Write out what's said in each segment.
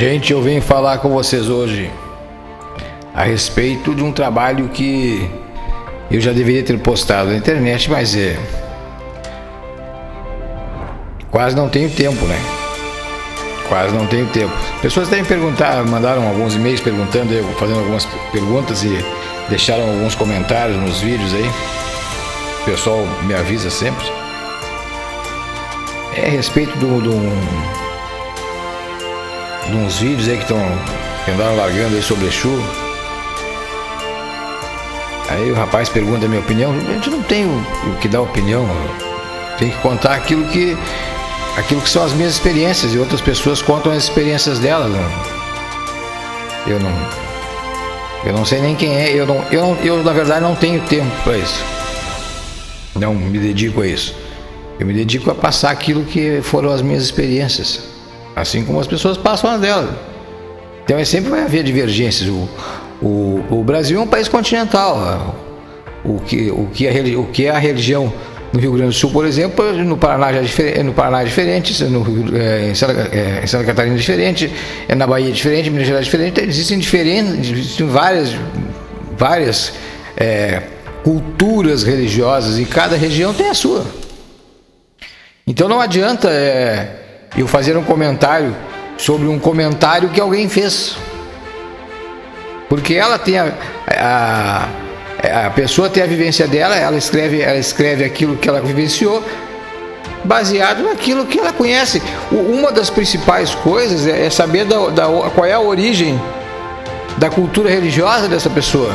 Gente, eu venho falar com vocês hoje a respeito de um trabalho que eu já deveria ter postado na internet, mas quase não tenho tempo, né? Quase não tenho tempo. Pessoas devem perguntar, mandaram alguns e-mails perguntando, eu fazendo algumas perguntas e deixaram alguns comentários nos vídeos aí. O pessoal me avisa sempre. É a respeito de uns vídeos aí que andaram largando aí sobre Exu. Aí o rapaz pergunta a minha opinião. A gente não tem o que dar opinião. Tem que contar aquilo que são as minhas experiências, e outras pessoas contam as experiências delas. Eu não sei nem quem é. Eu na verdade não tenho tempo para isso. Não me dedico a isso. Eu me dedico a passar aquilo que foram as minhas experiências, assim como as pessoas passam as delas. Então sempre vai haver divergências. O Brasil é um país continental. O que é a religião no Rio Grande do Sul, por exemplo, no Paraná é diferente, em Santa Catarina é diferente, na Bahia é diferente, em Minas Gerais é diferente. Existem várias culturas religiosas, e cada região tem a sua. Então não adianta eu fazer um comentário sobre um comentário que alguém fez, porque ela tem a pessoa tem a vivência dela, ela escreve aquilo que ela vivenciou, baseado naquilo que ela conhece. Uma das principais coisas é saber qual é a origem da cultura religiosa dessa pessoa.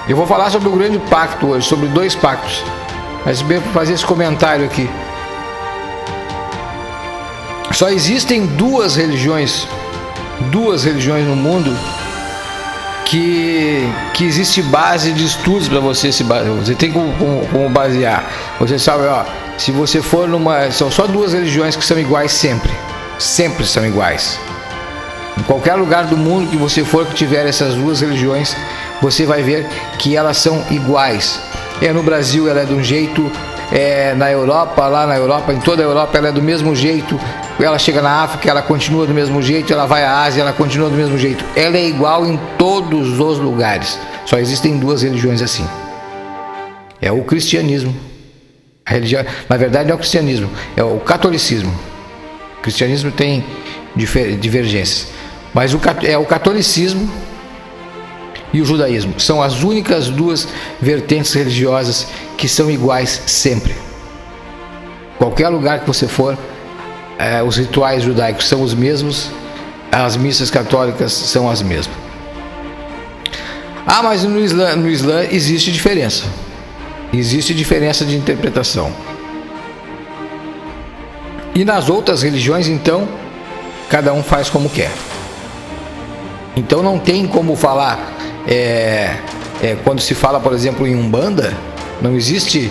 Eu vou falar sobre o grande pacto hoje, sobre 2 pactos, mas bem para fazer esse comentário aqui. Só existem duas religiões no mundo que existe base de estudos para você se basear. Você tem como basear. Você sabe, se você for são só 2 religiões que são iguais sempre são iguais. Em qualquer lugar do mundo que você for, que tiver essas 2 religiões, você vai ver que elas são iguais. No Brasil ela é de um jeito, na Europa, em toda a Europa ela é do mesmo jeito. Ela chega na África, ela continua do mesmo jeito. Ela vai à Ásia, ela continua do mesmo jeito. Ela é igual em todos os lugares. Só existem 2 religiões assim. É o cristianismo. A religião, na verdade, não é o cristianismo, é o catolicismo. O cristianismo tem divergências, mas é o catolicismo e o judaísmo. São as únicas 2 vertentes religiosas que são iguais sempre. Qualquer lugar que você for, os rituais judaicos são os mesmos, as missas católicas são as mesmas. Mas no Islã existe diferença. Existe diferença de interpretação. E nas outras religiões, então, cada um faz como quer. Então não tem como falar, quando se fala, por exemplo, em Umbanda, não existe...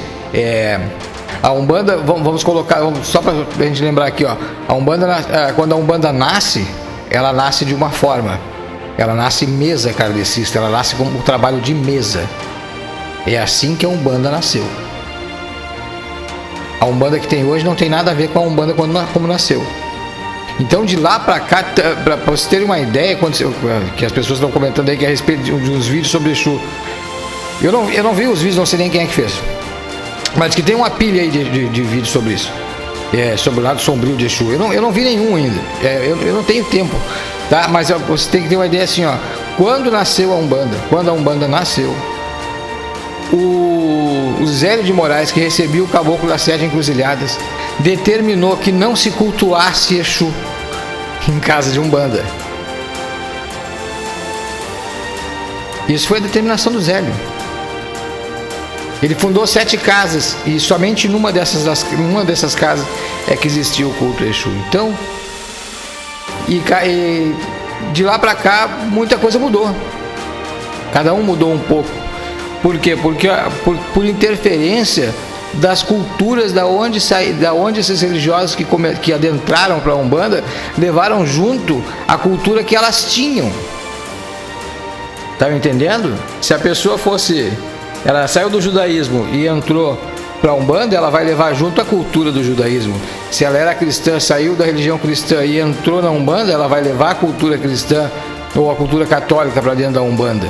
A Umbanda, vamos colocar, só para a gente lembrar aqui, a Umbanda, quando a Umbanda nasce, ela nasce de uma forma, ela nasce mesa kardecista, ela nasce como um trabalho de mesa. É assim que a Umbanda nasceu. A Umbanda que tem hoje não tem nada a ver com a Umbanda como nasceu. Então de lá para cá, para vocês terem uma ideia, que as pessoas estão comentando aí que é a respeito de uns vídeos sobre Exu, eu não vi os vídeos, não sei nem quem é que fez. Mas que tem uma pilha aí de vídeos sobre isso, sobre o lado sombrio de Exu. Eu não vi nenhum ainda, eu não tenho tempo, tá? Mas você tem que ter uma ideia assim, quando nasceu a Umbanda, quando a Umbanda nasceu, o Zélio de Moraes, que recebia o caboclo das 7 encruzilhadas, determinou que não se cultuasse Exu em casa de Umbanda. Isso foi a determinação do Zélio. Ele fundou 7 casas, e somente numa dessas casas é que existia o culto a Exu. Então, e de lá para cá, muita coisa mudou. Cada um mudou um pouco. Por quê? Porque por interferência das culturas da onde esses religiosos que adentraram para a Umbanda levaram junto a cultura que elas tinham. Tá me entendendo? Se a pessoa ela saiu do judaísmo e entrou para a Umbanda, ela vai levar junto a cultura do judaísmo. Se ela era cristã, saiu da religião cristã e entrou na Umbanda, ela vai levar a cultura cristã ou a cultura católica para dentro da Umbanda.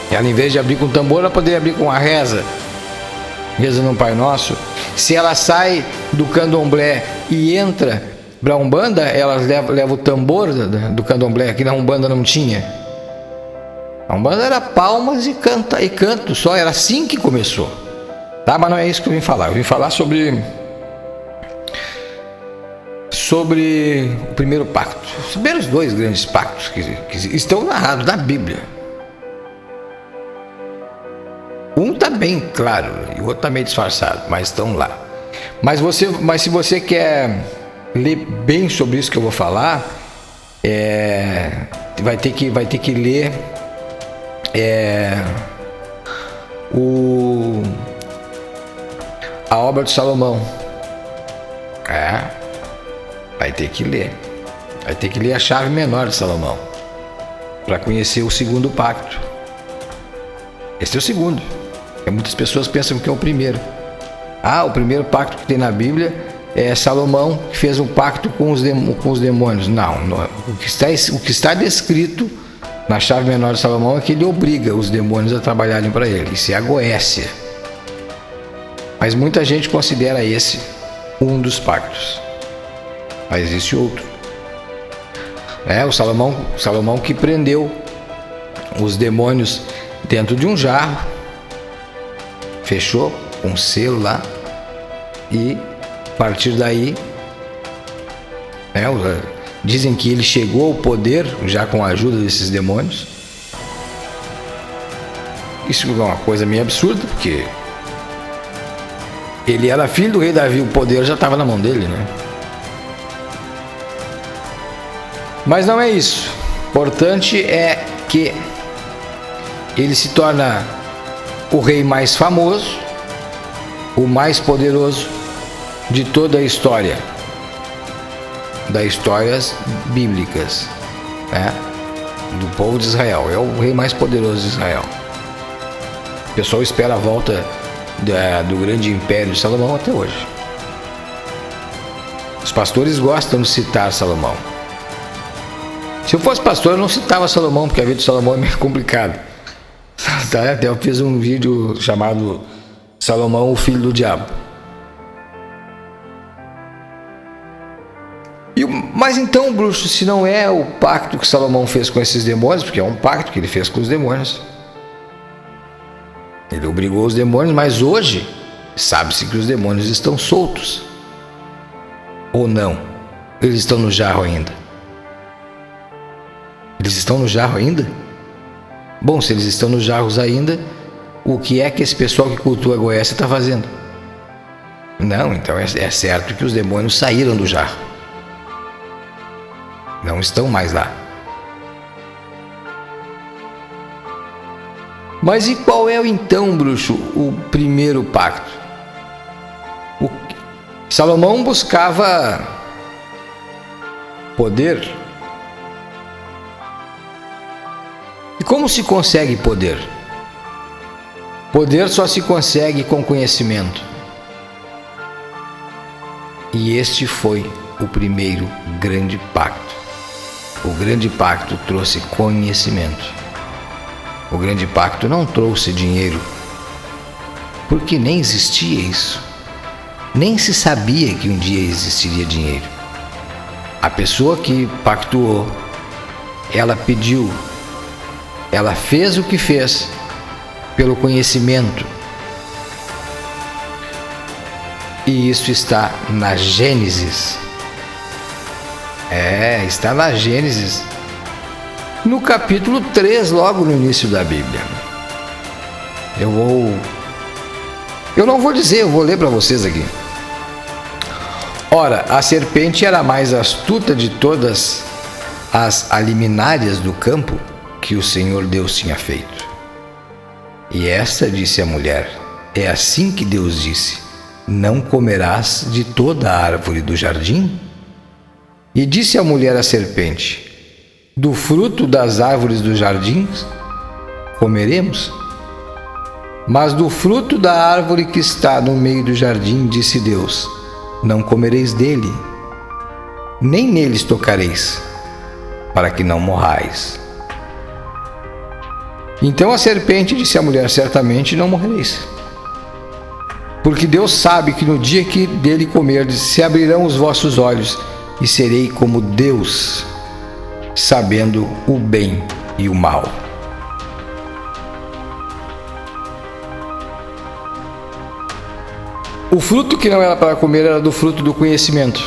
Ela, em vez de abrir com tambor, ela poderia abrir com a reza no Pai Nosso. Se ela sai do candomblé e entra para a Umbanda, ela leva o tambor do candomblé, que na Umbanda não tinha. A Umbanda era palmas e canto só, era assim que começou. Tá, mas não é isso que eu vim falar. Eu vim falar sobre o primeiro pacto. Os primeiros dois grandes pactos que estão narrados na Bíblia. Um está bem claro e o outro está meio disfarçado, mas estão lá. Mas se você quer ler bem sobre isso que eu vou falar, vai ter que ler a obra de Salomão. Vai ter que ler. Vai ter que ler a chave menor de Salomão para conhecer o segundo pacto. Esse é o segundo. Muitas pessoas pensam que é o primeiro. O primeiro pacto que tem na Bíblia é Salomão, que fez um pacto com os demônios. Não. O que está descrito na chave menor de Salomão é que ele obriga os demônios a trabalharem para ele. Isso é a Goécia. Mas muita gente considera esse um dos pactos. Mas existe outro. O Salomão que prendeu os demônios dentro de um jarro, fechou com um selo lá, e a partir daí, dizem que ele chegou ao poder já com a ajuda desses demônios. Isso é uma coisa meio absurda, porque ele era filho do rei Davi, o poder já estava na mão dele, né? Mas não é isso. O importante é que ele se torna o rei mais famoso, o mais poderoso de toda a história, das histórias bíblicas, do povo de Israel. É o rei mais poderoso de Israel. O pessoal espera a volta do grande império de Salomão até hoje. Os pastores gostam de citar Salomão. Se eu fosse pastor, eu não citava Salomão, porque a vida de Salomão é meio complicada. Até eu fiz um vídeo chamado Salomão, o filho do diabo. Mas então, bruxo, se não é o pacto que Salomão fez com esses demônios, porque é um pacto que ele fez com os demônios, ele obrigou os demônios, mas hoje sabe-se que os demônios estão soltos. Ou não? Eles estão no jarro ainda? Eles estão no jarro ainda? Bom, se eles estão nos jarros ainda, o que é que esse pessoal que cultua a Goécia está fazendo? Não, então é certo que os demônios saíram do jarro. Não estão mais lá. Mas e qual é então, bruxo, o primeiro pacto? Salomão buscava poder. E como se consegue poder? Poder só se consegue com conhecimento. E este foi o primeiro grande pacto. O grande pacto trouxe conhecimento. O grande pacto não trouxe dinheiro, porque nem existia isso. Nem se sabia que um dia existiria dinheiro. A pessoa que pactuou, ela pediu, ela fez o que fez pelo conhecimento. E isso está na Gênesis. Está na Gênesis, no capítulo 3, logo no início da Bíblia. Eu não vou dizer, eu vou ler para vocês aqui. Ora, a serpente era a mais astuta de todas as liminárias do campo que o Senhor Deus tinha feito. E esta disse à mulher: é assim que Deus disse: não comerás de toda a árvore do jardim? E disse a mulher à serpente: do fruto das árvores dos jardins comeremos? Mas do fruto da árvore que está no meio do jardim, disse Deus: não comereis dele, nem neles tocareis, para que não morrais. Então a serpente disse à mulher: certamente não morrereis. Porque Deus sabe que no dia que dele comerdes, se abrirão os vossos olhos, e serei como Deus, sabendo o bem e o mal. O fruto que não era para comer era do fruto do conhecimento.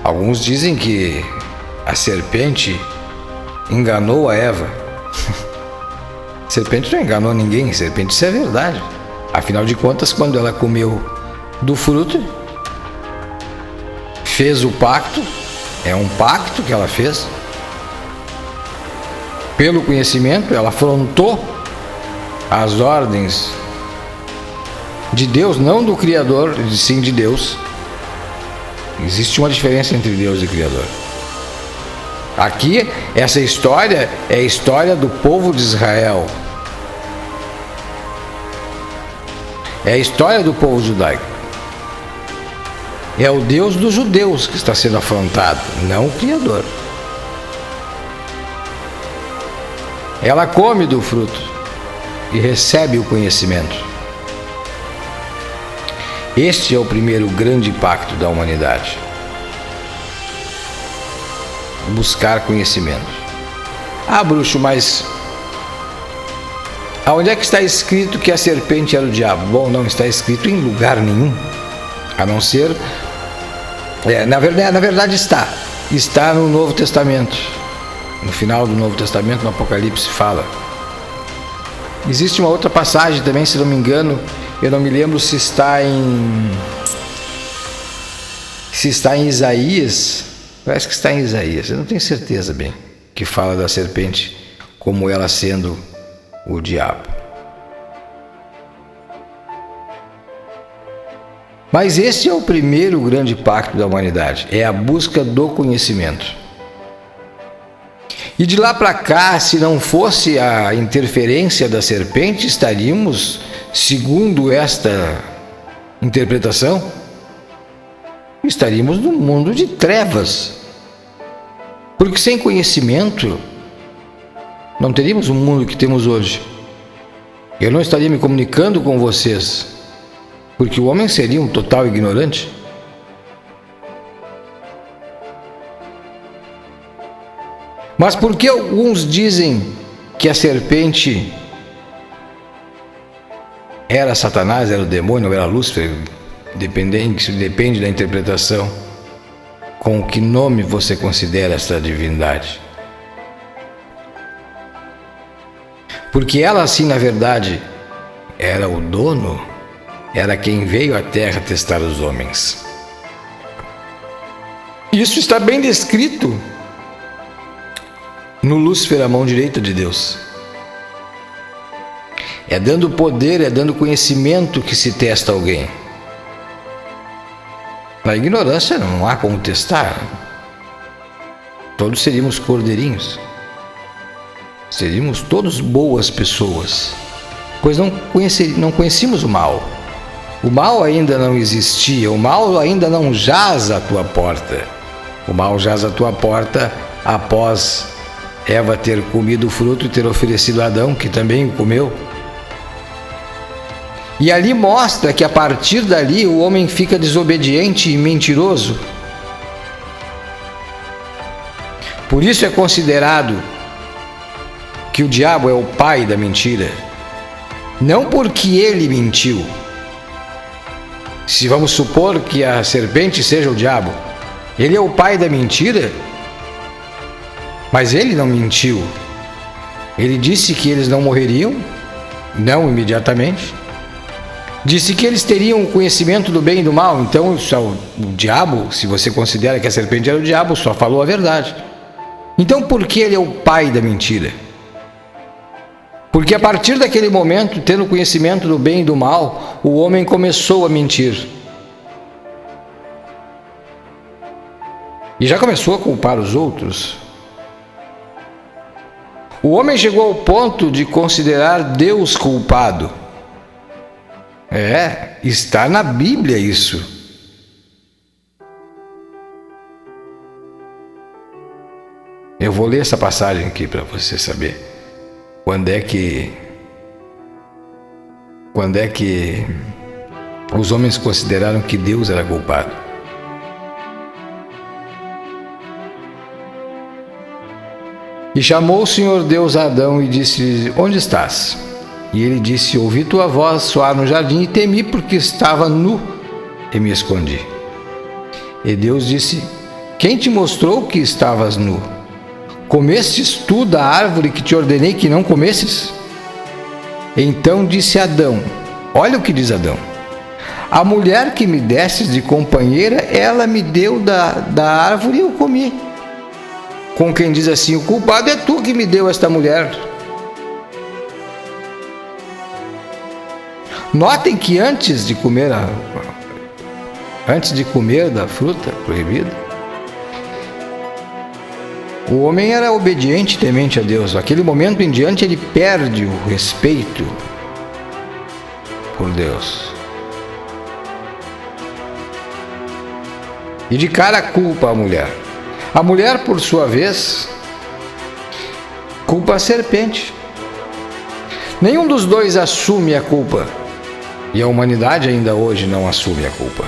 Alguns dizem que a serpente enganou a Eva. A serpente não enganou ninguém, serpente, isso é verdade. Afinal de contas, quando ela comeu do fruto, fez o pacto, é um pacto que ela fez. Pelo conhecimento, ela afrontou as ordens de Deus, não do Criador, sim de Deus. Existe uma diferença entre Deus e Criador. Aqui, essa história é a história do povo de Israel. É a história do povo judaico. É o Deus dos judeus que está sendo afrontado, não o Criador. Ela come do fruto e recebe o conhecimento. Este é o primeiro grande pacto da humanidade. Buscar conhecimento. Ah, bruxo, mas aonde é que está escrito que a serpente era o diabo? Bom, não está escrito em lugar nenhum, a não ser... na verdade está no Novo Testamento. No final do Novo Testamento, no Apocalipse, fala. Existe uma outra passagem também, se não me engano, eu não me lembro se está em Isaías, parece que está em Isaías, eu não tenho certeza bem, que fala da serpente como ela sendo o diabo. Mas esse é o primeiro grande pacto da humanidade, é a busca do conhecimento. E de lá para cá, se não fosse a interferência da serpente, estaríamos, segundo esta interpretação, estaríamos num mundo de trevas. Porque sem conhecimento, não teríamos o mundo que temos hoje. Eu não estaria me comunicando com vocês, porque o homem seria um total ignorante. Mas por que alguns dizem que a serpente era Satanás, era o demônio, era Lúcifer? Depende da interpretação. Com que nome você considera esta divindade? Porque ela, assim, na verdade, era o dono, era quem veio à terra testar os homens. Isso está bem descrito no Lúcifer, a mão direita de Deus. É dando poder, é dando conhecimento que se testa alguém. Na ignorância não há como testar. Todos seríamos cordeirinhos. Seríamos todos boas pessoas, pois não conhecíamos o mal. O mal ainda não existia, o mal ainda não jaz à tua porta. O mal jaz à tua porta após Eva ter comido o fruto e ter oferecido a Adão, que também o comeu. E ali mostra que a partir dali o homem fica desobediente e mentiroso. Por isso é considerado que o diabo é o pai da mentira. Não porque ele mentiu. Se vamos supor que a serpente seja o diabo, ele é o pai da mentira. Mas ele não mentiu. Ele disse que eles não morreriam, não imediatamente. Disse que eles teriam o conhecimento do bem e do mal. Então o diabo, se você considera que a serpente era o diabo, só falou a verdade. Então por que ele é o pai da mentira? Porque a partir daquele momento, tendo conhecimento do bem e do mal, o homem começou a mentir. E já começou a culpar os outros. O homem chegou ao ponto de considerar Deus culpado. Está na Bíblia isso. Eu vou ler essa passagem aqui para você saber quando é que os homens consideraram que Deus era culpado. E chamou o Senhor Deus a Adão e disse-lhe: onde estás? E ele disse: ouvi tua voz soar no jardim e temi, porque estava nu e me escondi. E Deus disse: quem te mostrou que estavas nu? Comestes tu da árvore que te ordenei que não comesses? Então disse Adão, olha o que diz Adão: a mulher que me destes de companheira, ela me deu da árvore e eu comi. Com quem diz assim: o culpado é tu que me deu esta mulher. Notem que antes de comer da fruta proibida, o homem era obediente e temente a Deus. Naquele momento em diante ele perde o respeito por Deus. E de cara culpa a mulher. A mulher, por sua vez, culpa a serpente. Nenhum dos dois assume a culpa. E a humanidade ainda hoje não assume a culpa.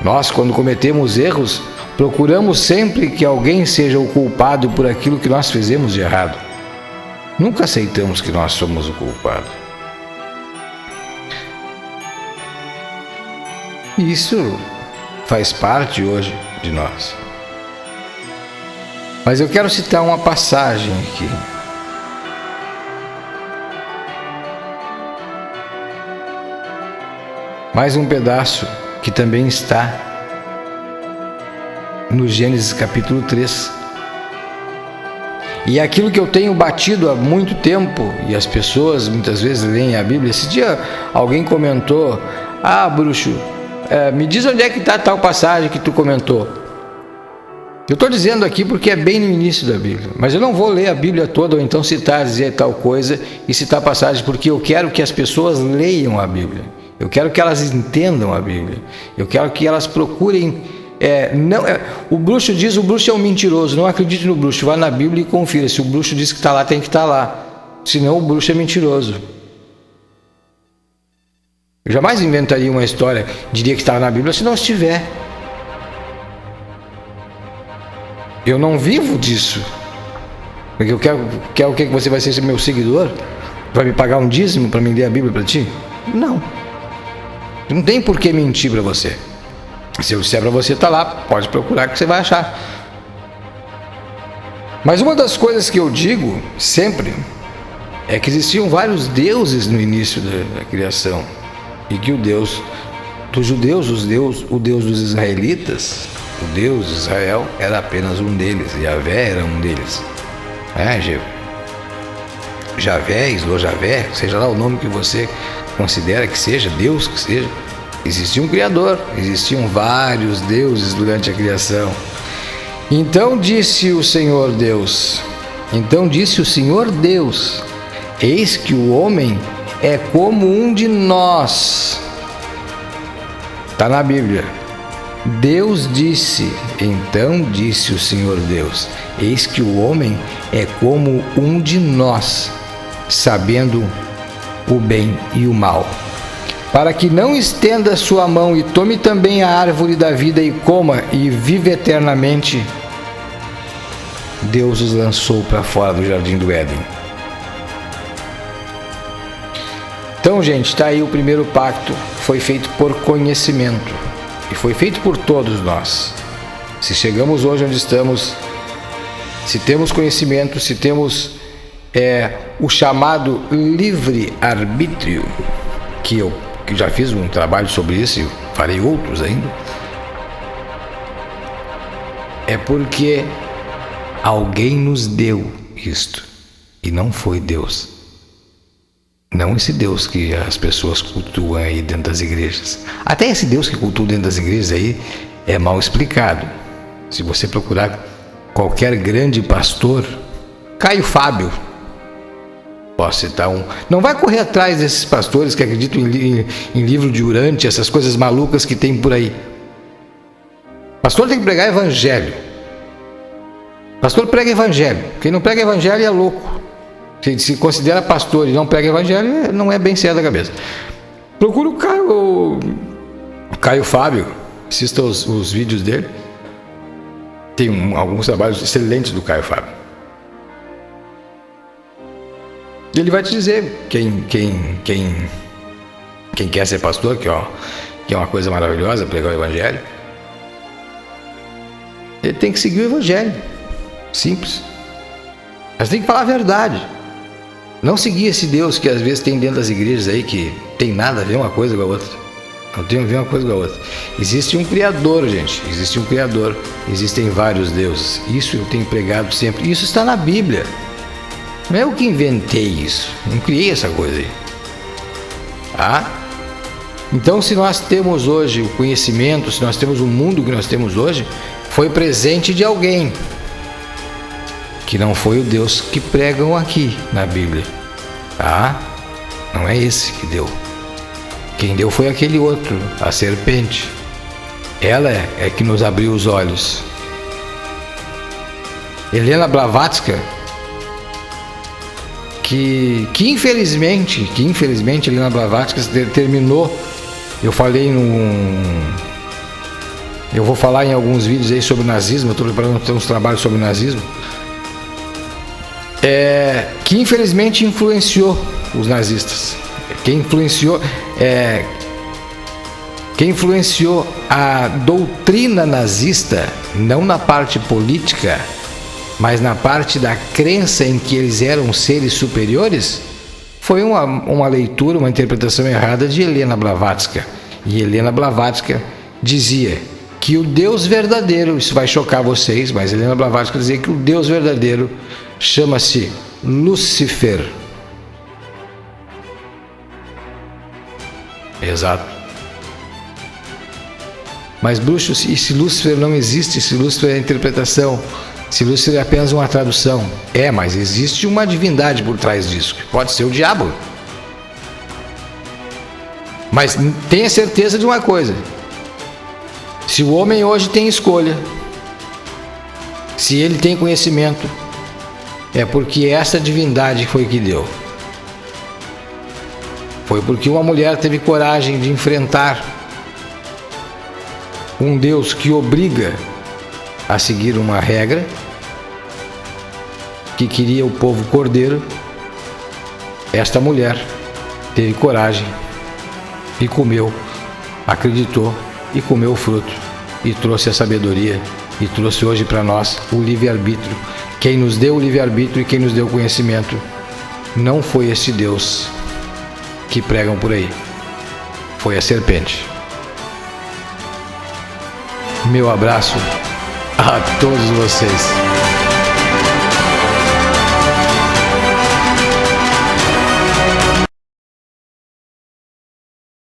Nós, quando cometemos erros, procuramos sempre que alguém seja o culpado por aquilo que nós fizemos de errado. Nunca aceitamos que nós somos o culpado. E isso faz parte hoje de nós. Mas eu quero citar uma passagem aqui. Mais um pedaço que também está no Gênesis capítulo 3. E é aquilo que eu tenho batido há muito tempo, e as pessoas muitas vezes leem a Bíblia. Esse dia alguém comentou: bruxo, me diz onde é que está tal passagem que tu comentou. Eu estou dizendo aqui porque é bem no início da Bíblia, mas eu não vou ler a Bíblia toda ou então dizer tal coisa e citar passagem, porque eu quero que as pessoas leiam a Bíblia. Eu quero que elas entendam a Bíblia. Eu quero que elas procurem. O bruxo é um mentiroso. Não acredite no bruxo. Vá na Bíblia e confira. Se o bruxo diz que está lá, tem que estar lá. Senão o bruxo é mentiroso. Eu jamais inventaria uma história, diria que estava na Bíblia, se não estiver. Eu não vivo disso. Porque eu quero o que você vai ser meu seguidor? Vai me pagar um dízimo para me ler a Bíblia para ti? Não. Não tem por que mentir para você. Se eu disser para você, está lá, pode procurar que você vai achar. Mas uma das coisas que eu digo sempre é que existiam vários deuses no início da criação, e que o Deus dos judeus, o Deus dos israelitas, o Deus de Israel era apenas um deles. Yahvé era um deles. Javé, Islojavé, seja lá o nome que você considera que seja, Deus que seja, existia um Criador, existiam vários deuses durante a criação. Então disse o Senhor Deus, eis que o homem é como um de nós. Está na Bíblia. Deus disse, então disse o Senhor Deus, eis que o homem é como um de nós, sabendo o bem e o mal, para que não estenda sua mão e tome também a árvore da vida e coma e viva eternamente. Deus os lançou para fora do jardim do Éden. Então, gente, está aí o primeiro pacto. Foi feito por conhecimento e foi feito por todos nós. Se chegamos hoje onde estamos, se temos conhecimento, se temos o chamado livre-arbítrio, que eu já fiz um trabalho sobre isso e farei outros ainda, é porque alguém nos deu isto e não foi Deus. Não esse Deus que as pessoas cultuam aí dentro das igrejas. Até esse Deus que cultua dentro das igrejas aí é mal explicado. Se você procurar qualquer grande pastor Caio Fábio. Posso citar um. Não vai correr atrás desses pastores que acreditam em livro de Urante, essas coisas malucas que tem por aí. Pastor tem que pregar evangelho. Pastor prega evangelho. Quem não prega evangelho é louco. Quem se considera pastor e não prega evangelho não é bem certo da cabeça. Procura o Caio Fábio. Assista os vídeos dele. Tem alguns trabalhos excelentes do Caio Fábio. E ele vai te dizer quem quer ser pastor, que é uma coisa maravilhosa, pregar o evangelho. Ele tem que seguir o evangelho. Simples. Mas tem que falar a verdade. Não seguir esse Deus que às vezes tem dentro das igrejas aí, que tem nada a ver uma coisa com a outra. Não tem a ver uma coisa com a outra. Existe um Criador, gente. Existe um Criador. Existem vários deuses. Isso eu tenho pregado sempre. Isso está na Bíblia. Não é eu que inventei isso. Não criei essa coisa aí. Tá? Então, se nós temos hoje o conhecimento, se nós temos o mundo que nós temos hoje, foi presente de alguém. Que não foi o Deus que pregam aqui na Bíblia. Tá? Não é esse que deu. Quem deu foi aquele outro, a serpente. Ela é que nos abriu os olhos. Helena Blavatsky, que infelizmente Helena Blavatsky terminou. Eu vou falar em alguns vídeos aí sobre o nazismo. Eu estou preparando uns trabalhos sobre o nazismo. Que infelizmente influenciou os nazistas. Quem influenciou a doutrina nazista, não na parte política, mas na parte da crença em que eles eram seres superiores, foi uma leitura, uma interpretação errada de Helena Blavatsky. E Helena Blavatsky dizia que o Deus verdadeiro, isso vai chocar vocês, mas Helena Blavatsky dizia que o Deus verdadeiro chama-se Lúcifer. Exato. Mas bruxo, se Lúcifer não existe, se Lúcifer é a interpretação, se Lúcifer é apenas uma tradução, mas existe uma divindade por trás disso, que pode ser o diabo. Mas tenha certeza de uma coisa: se o homem hoje tem escolha, se ele tem conhecimento, é porque essa divindade foi que deu. Foi porque uma mulher teve coragem de enfrentar um Deus que obriga a seguir uma regra, que queria o povo cordeiro. Esta mulher teve coragem e comeu, acreditou e comeu o fruto e trouxe a sabedoria e trouxe hoje para nós o livre-arbítrio. Quem nos deu o livre-arbítrio e quem nos deu o conhecimento não foi esse Deus que pregam por aí, foi a serpente. Meu abraço a todos vocês.